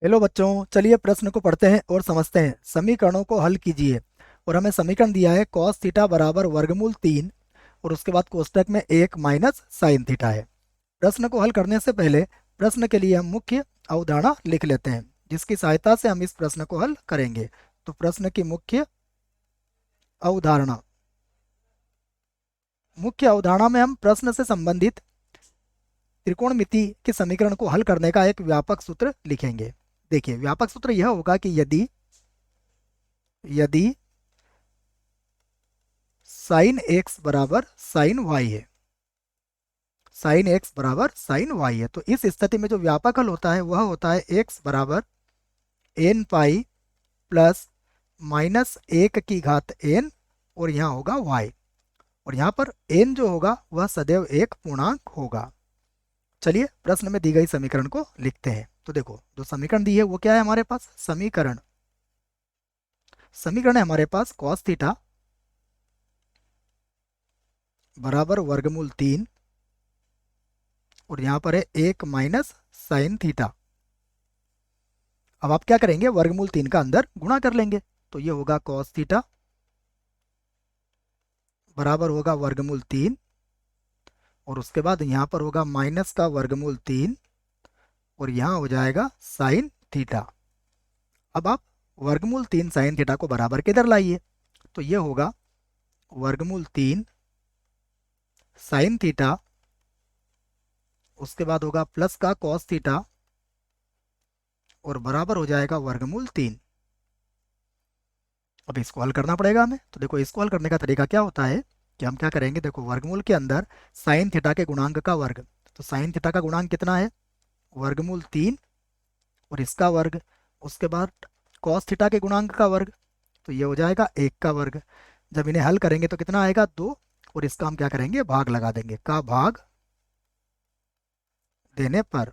Hello बच्चों, चलिए प्रश्न को पढ़ते हैं और समझते हैं। समीकरणों को हल कीजिए। और हमें समीकरण दिया है cos थीटा बराबर वर्गमूल 3 और उसके बाद कोष्टक में 1 माइनस साइन थीटा है। प्रश्न को हल करने से पहले प्रश्न के लिए हम मुख्य अवधारणा लिख लेते हैं, जिसकी सहायता से हम इस प्रश्न को हल करेंगे। तो प्रश्न की अवधारणा मुख्य अवधारणा में हम प्रश्न से संबंधित त्रिकोणमिति के समीकरण को हल करने का एक व्यापक सूत्र लिखेंगे। देखिए, व्यापक सूत्र यह होगा कि यदि यदि साइन एक्स बराबर साइन वाई है, साइन एक्स बराबर साइन वाई है, तो इस स्थिति में जो व्यापक हल होता है वह होता है एक्स बराबर एन पाई प्लस माइनस 1 की घात n, और यहाँ होगा y, और यहाँ पर n जो होगा वह सदैव एक पूर्णांक होगा। चलिए प्रश्न में दी गई समीकरण को लिखते हैं। तो देखो, जो समीकरण दी है वो क्या है हमारे पास। समीकरण समीकरण है हमारे पास cos थीटा बराबर वर्गमूल 3 और यहाँ पर है 1 माइनस साइन थीटा। अब आप क्या करेंगे, वर्गमूल 3 का अंदर गुणा कर लेंगे। तो ये होगा cos थीटा बराबर होगा वर्गमूल 3 और उसके बाद यहाँ पर होगा माइनस का वर्गमूल 3 और यहाँ हो जाएगा साइन थीटा। अब आप वर्गमूल 3 साइन थीटा को बराबर किधर लाइए, तो ये होगा वर्गमूल 3 साइन थीटा, उसके बाद होगा प्लस का कॉस थीटा और बराबर हो जाएगा वर्गमूल 3। अब इसको हल करना पड़ेगा हमें। तो देखो, इसको हल करने का तरीका क्या होता है कि हम क्या करेंगे, देखो वर्गमूल के अंदर साइन थीटा के गुणांक का वर्ग, तो साइन थीटा का गुणांक कितना है, वर्गमूल 3 और इसका वर्ग, उसके बाद कॉस थीटा के गुणांक का वर्ग, तो ये हो जाएगा 1 का वर्ग। जब इन्हें हल करेंगे तो कितना आएगा, 2, और इसका हम क्या करेंगे, भाग लगा देंगे। का भाग देने पर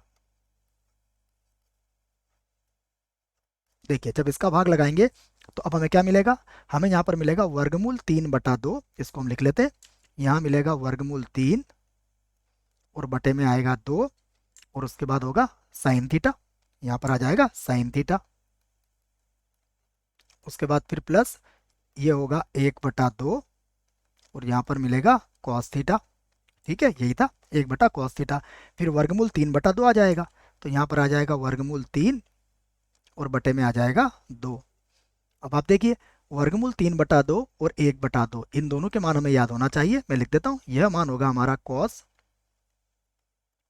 देखिए, जब इसका भाग लगाएंगे तो अब हमें क्या मिलेगा, हमें यहाँ पर मिलेगा वर्गमूल 3/2। इसको हम लिख लेते हैं। यहाँ मिलेगा वर्गमूल 3 और बटे में आएगा 2 और उसके बाद होगा साइन थीटा, यहाँ पर आ जाएगा साइन थीटा। उसके बाद फिर प्लस ये होगा 1/2 और यहाँ पर मिलेगा कॉस थीटा। ठीक है, यही था 1/cos थीटा। फिर वर्गमूल 3/2 आ जाएगा, तो यहाँ पर आ जाएगा वर्गमूल 3 और बटे में आ जाएगा 2। अब आप देखिए, वर्गमूल 3/2 और 1/2 इन दोनों के मान हमें याद होना चाहिए। मैं लिख देता हूँ, यह मान होगा हमारा कॉस,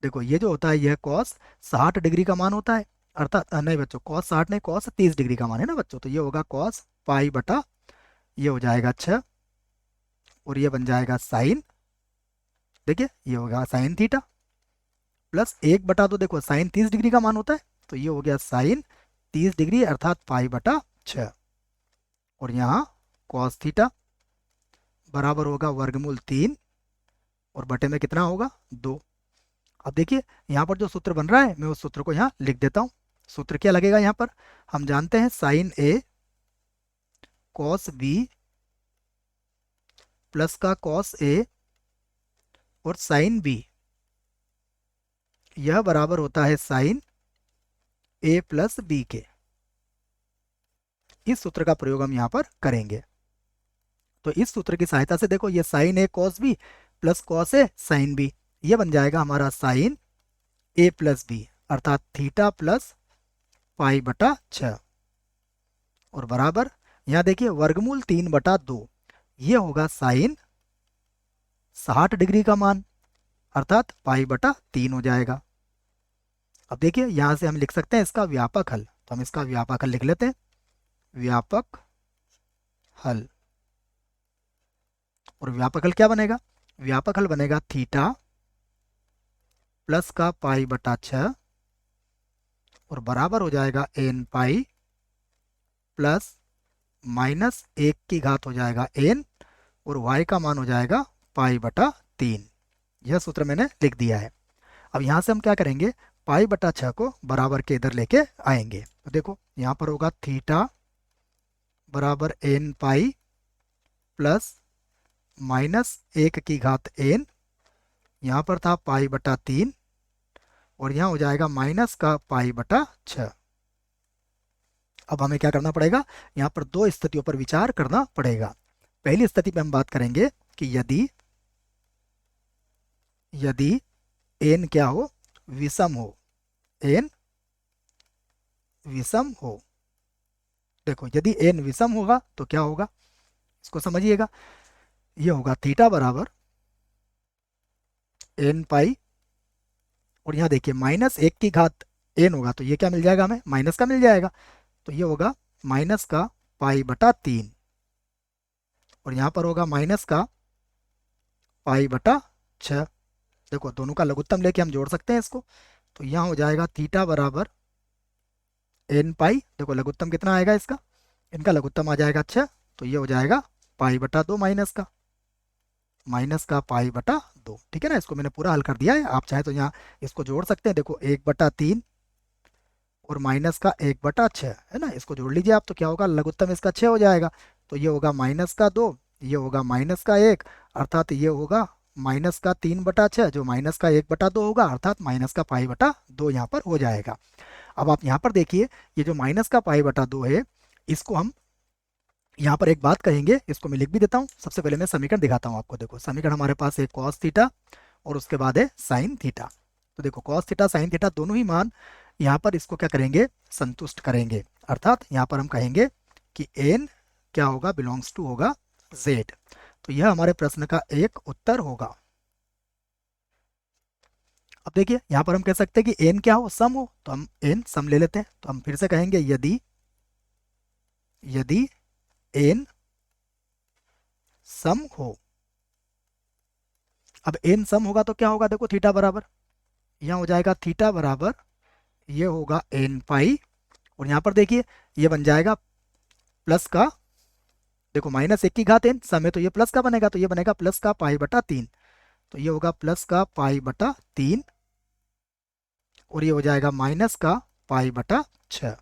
देखो ये जो होता है यह कॉस 60 डिग्री का मान होता है, अर्थात नहीं बच्चों, कॉस 60 नहीं, कॉस 30 डिग्री का मान है ना बच्चों। तो ये होगा कॉस पाई बटा, ये हो जाएगा 6 और ये बन जाएगा साइन, देखिए ये होगा साइन थीटा प्लस 1/2, देखो साइन 30 डिग्री का मान होता है, तो ये हो गया साइन 30 डिग्री अर्थात पाई/6 और यहाँ कॉस थीटा बराबर होगा वर्गमूल 3 और बटे में कितना होगा, 2। अब देखिए, यहाँ पर जो सूत्र बन रहा है मैं उस सूत्र को यहाँ लिख देता हूँ। सूत्र क्या लगेगा यहाँ पर, हम जानते हैं साइन ए कॉस बी प्लस का कॉस ए और साइन बी, यह बराबर होता है साइन ए प्लस बी के। इस सूत्र का प्रयोग हम यहाँ पर करेंगे। तो इस सूत्र की सहायता से देखो, ये sign A cos B plus cos A sine B, ये बन जाएगा हमारा साइन ए प्लस बी अर्थात थीटा प्लस पाई/6 और बराबर, यहाँ देखिए वर्गमूल 3/2, ये होगा साइन 60 डिग्री का मान अर्थात पाई/3 हो जाएगा। अब देखिए, यहाँ से हम लिख सकते हैं इसका व्यापक हल, तो हम इसका व्यापक हल लिख लेते हैं। व्यापक हल, और व्यापक हल क्या बनेगा, व्यापक हल बनेगा थीटा प्लस का पाई/6 और बराबर हो जाएगा एन पाई प्लस माइनस 1 की घात हो जाएगा एन और y का मान हो जाएगा पाई/3। यह सूत्र मैंने लिख दिया है। अब यहाँ से हम क्या करेंगे, पाई/6 को बराबर के इधर लेके आएंगे। तो देखो, यहाँ पर होगा थीटा बराबर एन पाई प्लस माइनस 1 की घात एन, यहाँ पर था पाई/3 और यहाँ हो जाएगा माइनस का पाई/6। अब हमें क्या करना पड़ेगा, यहाँ पर दो स्थितियों पर विचार करना पड़ेगा। पहली स्थिति पे हम बात करेंगे कि यदि यदि एन क्या हो, विषम हो, एन विषम हो। देखो यदि एन विषम होगा तो क्या होगा, इसको समझिएगा। ये होगा थीटा बराबर एन पाई, और यहाँ देखिए माइनस एक की घात एन होगा तो ये क्या मिल जाएगा, हमें माइनस का मिल जाएगा। तो ये होगा माइनस का पाई बटा 3, और यहाँ पर होगा माइनस का पाई बटा 6। देखो दोनों का लघुत्तम लेके हम जोड़ सकते हैं इसको, तो यहाँ हो जाएगा थीटा बराबर एन पाई। देखो लघुत्तम कितना आएगा इसका, इनका लघुत्तम आ जाएगा 6, तो ये हो जाएगा पाई बटा 2 माइनस का पाई बटा 2। ठीक है ना, इसको मैंने पूरा हल कर दिया है। आप चाहे तो यहाँ इसको जोड़ सकते हैं। देखो 1/3 और माइनस का 1/6 है ना, इसको जोड़ लीजिए आप, तो क्या होगा, लघुत्तम इसका 6 हो जाएगा। तो ये होगा माइनस का 2, ये होगा माइनस का 1, अर्थात ये होगा माइनस का 3/6, जो माइनस का 1/2 होगा, अर्थात माइनस का पाई बटा 2 यहाँ पर हो जाएगा। अब आप यहाँ पर देखिए, ये जो माइनस का पाई बटा 2 है, इसको हम यहाँ पर एक बात कहेंगे, इसको मैं लिख भी देता हूँ। सबसे पहले मैं समीकरण दिखाता हूँ आपको। देखो समीकरण हमारे पास है कॉस थीटा और उसके बाद है साइन थीटा। तो देखो कॉस थीटा साइन थीटा दोनों ही मान यहाँ पर इसको क्या करेंगे, संतुष्ट करेंगे। अर्थात यहाँ पर हम कहेंगे कि एन क्या होगा, बिलोंग्स टू होगा जेड। तो यह हमारे प्रश्न का एक उत्तर होगा। अब देखिए यहाँ पर हम कह सकते हैं कि एन क्या हो, सम हो, तो हम एन सम ले लेते हैं। तो हम फिर से कहेंगे यदि यदि एन सम हो। अब एन सम होगा तो क्या होगा, देखो थीटा बराबर, यहाँ हो जाएगा थीटा बराबर, ये होगा एन पाई, और यहाँ पर देखिए ये बन जाएगा प्लस का, देखो माइनस एक की घात एन सम है तो ये प्लस का बनेगा, तो ये बनेगा प्लस का पाई बटा 3। तो ये होगा प्लस का पाई बटा 3, और ये हो जाएगा माइनस का पाई बटा 6।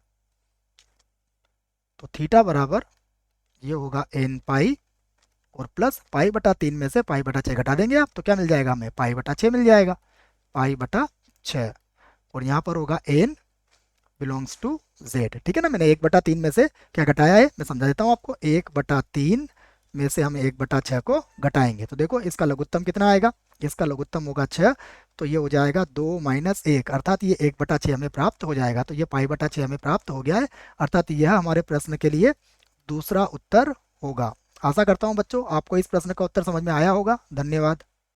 तो थीटा बराबर ये होगा एन पाई, और प्लस पाई बटा 3 में से पाई बटा 6 घटा देंगे आप, तो क्या मिल जाएगा हमें, पाई बटा 6 मिल जाएगा, पाई बटा 6। और यहाँ पर होगा एन बिलोंग्स टू जेड। ठीक है ना, मैंने 1/3 में से क्या घटाया है, मैं समझा देता हूँ आपको। 1/3 में से हम 1/6 को घटाएंगे, तो देखो इसका लघुत्तम कितना आएगा, इसका लघुत्तम होगा 6, तो ये हो जाएगा 2 - 1, अर्थात ये 1/6 हमें प्राप्त हो जाएगा। तो ये पाई बटा 6 हमें प्राप्त हो गया है, अर्थात यह हमारे प्रश्न के लिए दूसरा उत्तर होगा। आशा करता हूँ बच्चों आपको इस प्रश्न का उत्तर समझ में आया होगा। धन्यवाद।